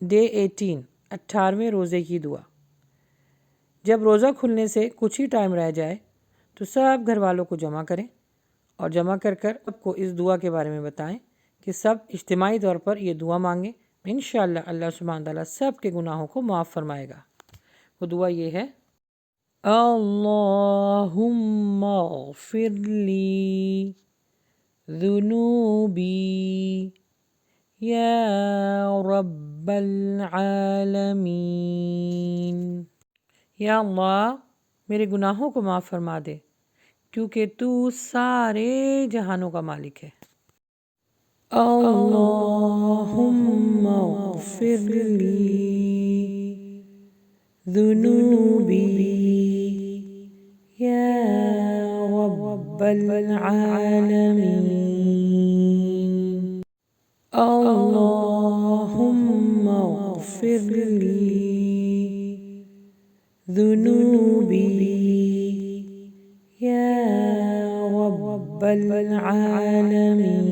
Day 18 روزے کی دعا۔ جب روزہ کھلنے سے کچھ ہی ٹائم رہ جائے تو سب گھر والوں کو جمع کریں اور جمع کر سب کو اس دعا کے بارے میں بتائیں کہ سب اجتماعی طور پر یہ دعا مانگیں۔ انشاءاللہ اللہ سبحانہ تعالیٰ سب کے گناہوں کو معاف فرمائے گا۔ وہ دعا یہ ہے: اللہم اغفر لی ذنوبی یا رب العالمین۔ یا اللہ میرے گناہوں کو معاف فرما دے کیونکہ تو سارے جہانوں کا مالک ہے۔ اللہم اغفر لی ذنوبی یا رب العالمین۔ اللہم اغفر لی ذنوبی یا رب العالمین۔